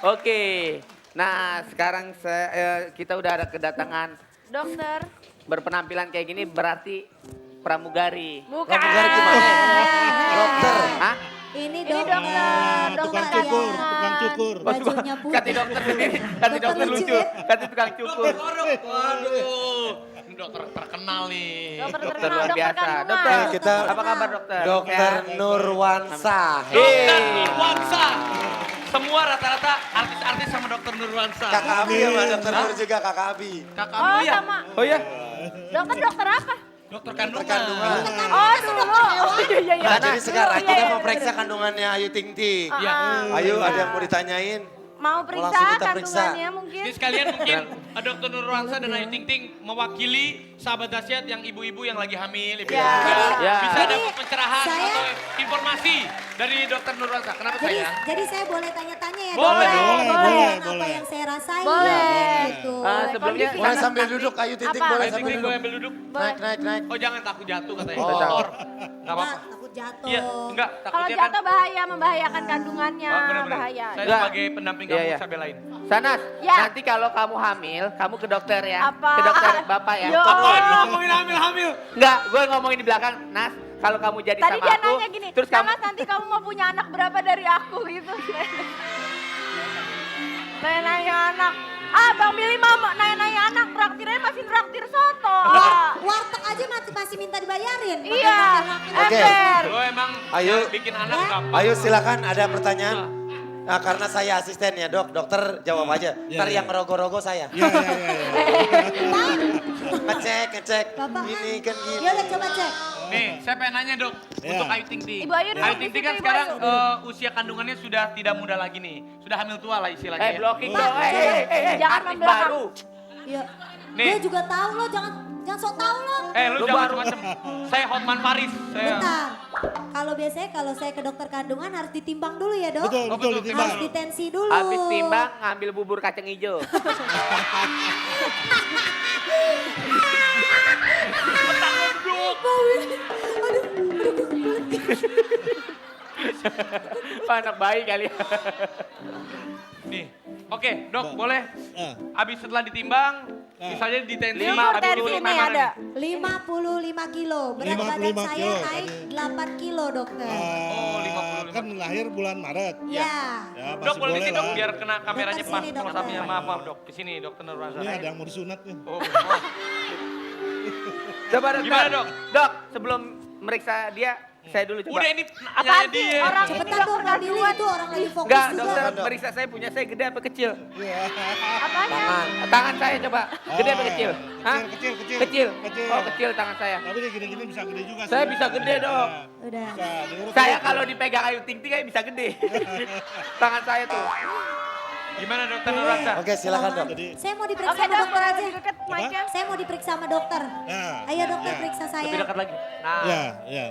Oke. Nah, sekarang kita udah ada kedatangan Dokter. berpenampilan kayak gini berarti pramugari. Bukan. Pramugari gimana? Dokter. Hah? Ini Tukang dokter cukur, kandungan. tukang cukur. Bajunya putih. Kati dokter sendiri, kati dokter lucu, kati tukang cukur. Waduh, ini dokter terkenal nih. Dokter Dokter terkenal, luar dokter biasa. kandungan. Dokter, Kita apa kabar dokter? Dokter Sehat? Nurwansa. Dokter Nurwansa. Semua rata-rata artis-artis sama dokter Nurwansa. Kakak Abi ya Mbak, Dokter Nur juga Kakak Abi. Kakak Oh ya? sama. Oh ya? Dokter apa? Dokter kandungan. Kandungan. Oh dulu. Iya. Nah, jadi sekarang Iya, kita iya, mau iya, periksa iya. kandungannya Ayu Ting Ting. Iya. Ayo, ada yang mau ditanyain? Mau langsung periksa kita periksa. kandungannya mungkin? Jadi sekalian mungkin Dokter Nurwansa dan Ayu Ting Ting mewakili sahabat dahsyat yang ibu-ibu yang lagi hamil. Ibu Ya. Ya. Bisa Jadi, dapat pencerahan saya- atau informasi dari Dokter Nurwansa. Kenapa sayang? Jadi saya boleh tanya-tanya ya Boleh, boleh, apa boleh. yang saya rasain Boleh. gitu. Sebelumnya Kondisi Boleh Karena sambil nanti- duduk, Ayu Ting Ting Apa? boleh Ayu Ting sambil Ting boleh duduk. ambil duduk. Naik, naik, naik. Oh jangan takut jatuh katanya. Oh, Motor. Gak apa-apa. Nah, takut jatuh. Iya, enggak. Kalau Takutnya kan. jatuh bahaya, membahayakan kandungannya. Oh, bener-bener. Bahaya. Saya Enggak. sebagai pendamping Iya, kamu iya. saya belain. Sanas, Ya. nanti kalau kamu hamil, kamu ke dokter ya. Apa? Ke dokter bapak ya. Yo. Apaan lu ngomongin hamil-hamil? Enggak, gue ngomongin di belakang. Nas, kalau kamu jadi Tadi sama dia aku, nanya gini, terus kamu... Mas nanti kamu mau punya anak berapa dari aku gitu. Nanya anak. Ah, Bang Billy mau nanya anak, traktirnya masih traktir soto. Ah. Warteg aja masih minta dibayarin. Iya, Oke. ember. Lo emang Ayo. bikin anak gampang. Ayo silakan, ada pertanyaan. Nah, karena saya asistennya dok, dokter jawab aja. Ntar yang ngerogo-rogo saya. Iya. Ngecek. Bapak Ini kan gini. Ya udah coba cek. Nih, saya pengen nanya dok, Ya. untuk Ayu Ting Ting. Ibu Ayu duduk Ayu di Ting Ting situ, kan Ibu sekarang Ayu. usia kandungannya sudah tidak muda lagi nih. Sudah hamil tua lah istilahnya. ya. blocking Pak, dong. jangan Artis membelakang. baru. Iya. Nih. Dia juga tahu lo, jangan sok tahu lo. Lu Lu jangan baru. macam-macam. Saya Hotman Paris. Saya. Bentar. Kalau biasanya kalau saya ke dokter kandungan harus ditimbang dulu ya dok. Betul, Oh, betul, betul, ditimbang. Harus ditensi dulu. Habis timbang, ngambil bubur kacang hijau. Anak bayi kali ya. Nih. Oke, dok, boleh. Ah. Habis setelah ditimbang, misalnya ditensi. Ini tensi ini ada. 55 kilo. Berat 55 badan saya kilo, naik 8 kilo dokter. Oh, 55. Kan lahir bulan Maret. Ya. Ya, Dok, masih boleh boleh sini dok, lah. biar kena kameranya Dokter pas. sini, dokter. Close-up-nya. Maaf, dok. Kesini, dokter Nurwansa. Ini ada yang mau disunat nih. Oh, Coba dokter. Gimana, Dok? Dok, sebelum meriksa dia, saya dulu coba. Udah ini Apaan nanya sih? dia. Orang Cepetan ini dong dokter Bang Billy kandungan. itu orang lagi fokus Enggak, juga. dokter meriksa saya punya saya gede apa kecil? Apanya? Tangan saya coba, gede apa kecil? Hah? Kecil. Kecil. Oh, kecil tangan saya. Tapi dia gini-gini bisa gede juga. Saya sih. bisa gede, Dok. Udah. Bisa diurut. Saya kalau dipegang Ayu Ting Ting kayak bisa gede. Tangan saya tuh. Gimana dokter Nurwansa? Oke silakan dok. Jadi, Saya mau diperiksa Oke sama dok, dokter boleh aja. lebih dekat mic-nya. Saya mau diperiksa sama dokter. nah. Ayo dokter ya. periksa saya. Lebih dekat lagi. Nah, Ya.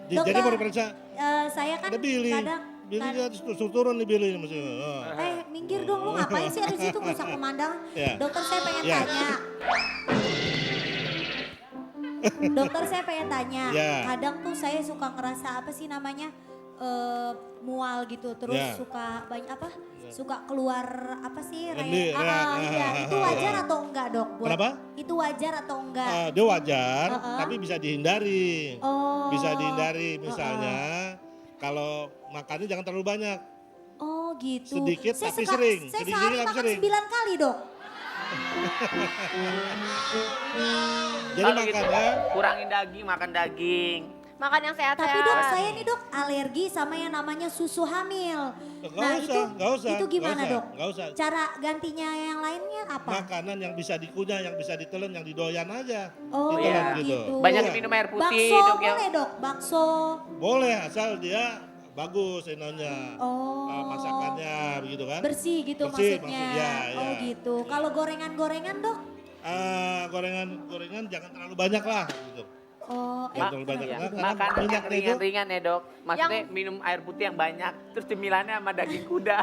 Dokter, Jadi mau diperiksa. Saya kan Ada Billy. kadang Billy dia suruh turun nih Billy. Mesti. Oh. minggir dong, lu ngapain sih ada di situ merusak pemandangan. Ya. Dokter saya pengen Ya. tanya. Dokter saya pengen tanya. Ya. Kadang tuh saya suka ngerasa apa sih namanya mual gitu, terus Ya. suka banyak apa? Suka keluar apa sih? Lendir, Iya. Itu wajar atau enggak dok? Kenapa? Itu wajar atau enggak? Dia wajar, Uh-uh. tapi bisa dihindari. Oh. Bisa dihindari misalnya kalau makannya jangan terlalu banyak. Oh gitu. Sedikit Saya tapi suka- sering. Saya Sedikit sehari tapi makan sering. 9 kali dok. Jadi kalau gitu, makannya kurangin daging, makan daging. Makan yang sehat-sehat. Tapi dok saya nih dok alergi sama yang namanya susu hamil. Nggak usah, itu gimana nggak usah, dok? nggak usah. Cara gantinya yang lainnya apa? makanan yang bisa dikunyah, yang bisa ditelan, yang didoyan aja. Oh Ditelan iya. gitu. Banyakin minum air putih, Bakso dok ya. boleh dok? Bakso. Boleh asal dia bagus inonya. Oh. Masakannya begitu kan. Bersih gitu Bersih, maksudnya. ya, Oh ya. gitu. Kalau gorengan-gorengan dok? Gorengan jangan terlalu banyak lah gitu. Oh, Jangan terlalu banyak. Iya. Karena Makan yang minyaknya itu ringan-ringan ya dok. Maksudnya minum air putih yang banyak. Terus cemilannya sama daging kuda.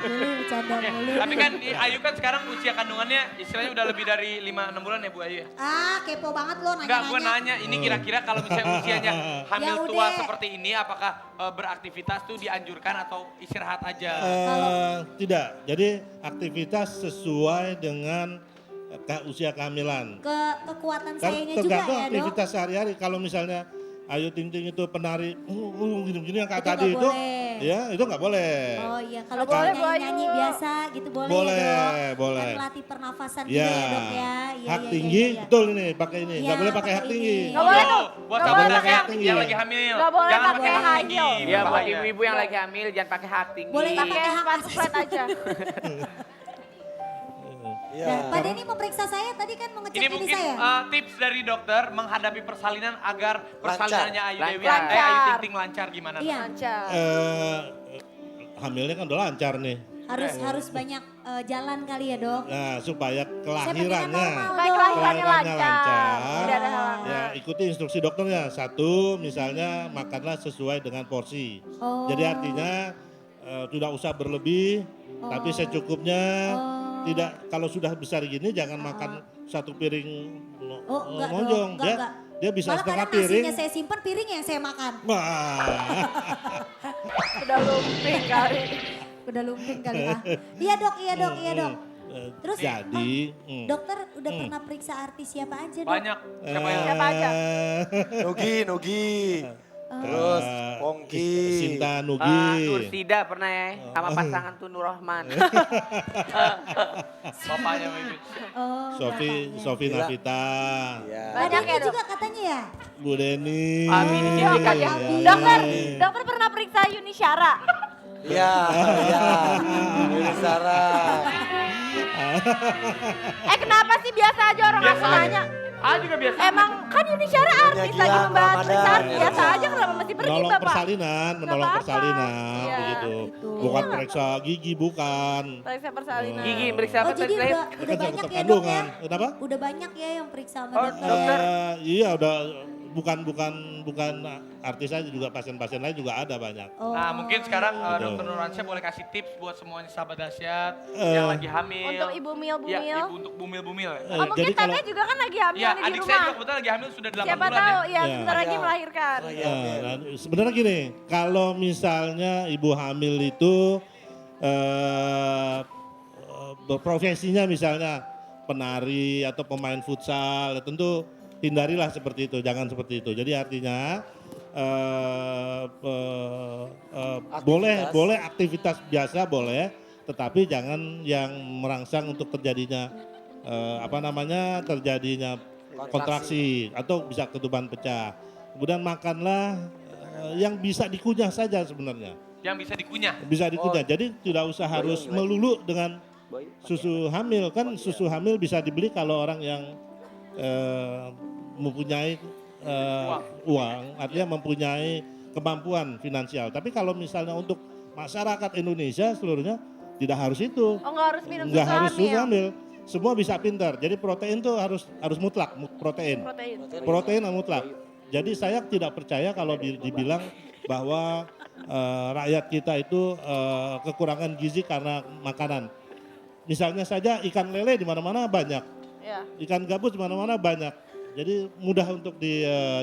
boleh bercanda boleh. Tapi kan Ayu kan sekarang usia kandungannya istilahnya udah lebih dari 5-6 bulan ya Bu Ayu ya? Ah, kepo banget lo nanya-nanya. Enggak, gue nanya ini kira-kira kalau misalnya usianya hamil Ya tua udah. seperti ini apakah beraktivitas tuh dianjurkan atau istirahat aja? tidak. Jadi aktivitas sesuai dengan usia kehamilan. Kekuatan Kan sayanya juga tergantung ya dok. aktivitas sehari-hari. Kalau misalnya Ayu Ting Ting itu penari gini-gini yang kayak Itu tadi nggak itu, boleh. ya itu nggak boleh. Oh iya, kalau Nggak boleh, cuma Bu Ayu. nyanyi-nyanyi biasa gitu boleh, Boleh, ya dok. boleh. Kan melatih pernafasan Ya, juga ya dok ya. Iya, hak iya, tinggi iya, iya. betul ini pakai ini, Iya, nggak boleh pakai hak pakai tinggi. ini. Nggak boleh tuh. Buat Nggak sahabat boleh nasihat pakai tinggi. yang lagi hamil. Nggak boleh Jangan pakai pakai hak high tinggi. heel. Iya buat Bahaya. ibu-ibu yang lagi hamil jangan pakai hak tinggi. Boleh nggak Pakai sepatu flat aja. Iya. Nah, Pak Denny mau periksa saya tadi kan mau ngecek Ini ini mungkin saya. tips dari dokter menghadapi persalinan agar persalinannya Ayu Dewi, Lancar. Ayu Ting Ting lancar gimana? Iya. Lancar. Hamilnya kan udah lancar nih. Harus banyak jalan kali ya dok. Nah, supaya Saya pengen kelahirannya normal, Supaya dok. kelahirannya lancar. Tidak ada ya halangan. ikuti instruksi dokternya. Satu, misalnya makanlah sesuai dengan porsi. Oh. Jadi artinya tidak usah berlebih, tapi secukupnya. Oh. Tidak, kalau sudah besar gini jangan makan satu piring Oh enggak lonjong. dong, Dia, enggak. dia bisa Malah setengah kadang piring. nasinya saya simpan, piringnya yang saya makan. Wah. Udah lumping kali. Udah lumping kali ah. Iya dok, iya dok, iya dok. Terus Jadi, dokter udah pernah periksa artis siapa aja dok? Banyak. Siapa yang Siapa aja? Nugi. Terus Pongki. Sinta Nugi. Nursida pernah ya sama pasangan tuh Nur Rahman. bapaknya Baby? Oh, Sofi Gila. Navita. Iya. Banyak ya, Dok? juga katanya ya? Bu Deni. Amin, sindikat ya. Dokter pernah periksa Yuni Syara. Iya. Iya. Ini Sarah. Kenapa sih biasa aja orang Biasa aku aja. nanya? Juga biasa. Emang kan Yuni Syara artis Gilang, lagi membahas Ramadan. periksa biasa aja kenapa mesti pergi Menolong Bapak? persalinan, menolong apa-apa. persalinan Iya, begitu. gitu. Bukan periksa gigi, bukan. Periksa persalinan. Gigi periksa Oh apa jadi tadi? Lahir? udah Kan banyak tetap ya dok ya? kandungan. Kenapa? Udah banyak ya yang periksa sama Oh, dokter. dokter. Iya udah bukan artis aja juga pasien-pasien lain juga ada banyak. Oh, Nah mungkin sekarang iya. Dokter Nurwansyah boleh kasih tips buat semuanya sahabat dahsyat yang lagi hamil. Untuk ibu mil-bumil. Ya, ibu untuk bumil-bumil ya. Oh mungkin jadi kalau- Tete juga kan lagi hamil Iya, nih di adik saya rumah. juga kebetulan lagi hamil sudah 8 Siapa bulan tahu ya. ya Iya. sebentar lagi Iya. melahirkan. Nah, sebenarnya gini, kalau misalnya ibu hamil itu berprofesinya misalnya penari atau pemain futsal, ya tentu hindarilah seperti itu, jangan seperti itu. Jadi artinya boleh aktivitas biasa boleh, tetapi jangan yang merangsang untuk terjadinya terjadinya kontraksi atau bisa ketuban pecah. Kemudian makanlah yang bisa dikunyah saja sebenarnya. Yang bisa dikunyah. Bisa dikunyah. Jadi tidak usah harus melulu dengan susu hamil. Kan susu hamil bisa dibeli kalau orang yang mempunyai uang, artinya mempunyai kemampuan finansial. Tapi kalau misalnya untuk masyarakat Indonesia seluruhnya tidak harus itu. Oh nggak harus minum Nggak susu harus susu hamil. hamil. Semua bisa pintar. Jadi protein tuh harus mutlak, protein. Protein mutlak. Jadi saya tidak percaya kalau dibilang bahwa rakyat kita itu kekurangan gizi karena makanan. Misalnya saja ikan lele di mana-mana banyak, Ya. ikan gabus di mana-mana banyak. Jadi mudah untuk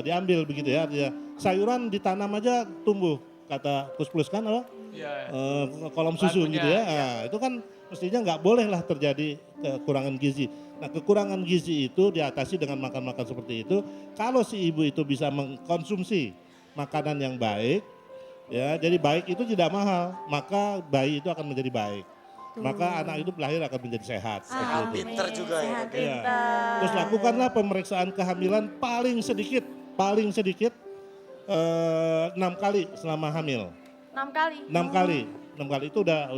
diambil begitu ya. Sayuran ditanam aja tumbuh, kata Kus Plus kan apa? Iya. Kolom susu Lagunya, gitu ya. iya. Nah, itu kan mestinya nggak boleh lah terjadi kekurangan gizi. Nah kekurangan gizi itu diatasi dengan makan-makan seperti itu. Kalau si ibu itu bisa mengkonsumsi makanan yang baik, ya jadi baik itu tidak mahal, maka bayi itu akan menjadi baik. Maka anak itu lahir akan menjadi sehat. seperti itu. Pinter juga ya. Sehat. Iya. Terus lakukanlah pemeriksaan kehamilan paling sedikit 6 kali selama hamil. 6 kali. 6 kali. 6 kali itu udah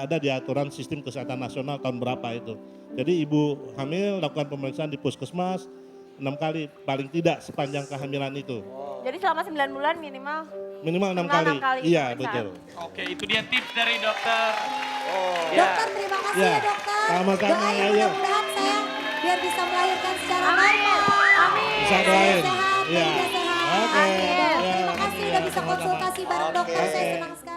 ada di aturan sistem kesehatan nasional tahun berapa itu. Jadi ibu hamil lakukan pemeriksaan di puskesmas 6 kali paling tidak sepanjang kehamilan itu. Jadi selama 9 bulan minimal. Minimal 6 Minimal kali. 6 kali Iya, pemeriksaan. betul. Oke, itu dia tips dari dokter. Dokter terima kasih Ya. ya dokter. Sama-sama, Doain ayo. mudah-mudahan saya biar bisa melahirkan secara normal. Bisa doain. Sehat, Iya. sehat. Oke. Amin. Ya, Terima kasih udah bisa sama-sama. konsultasi bareng dokter. Saya Oke. senang sekali.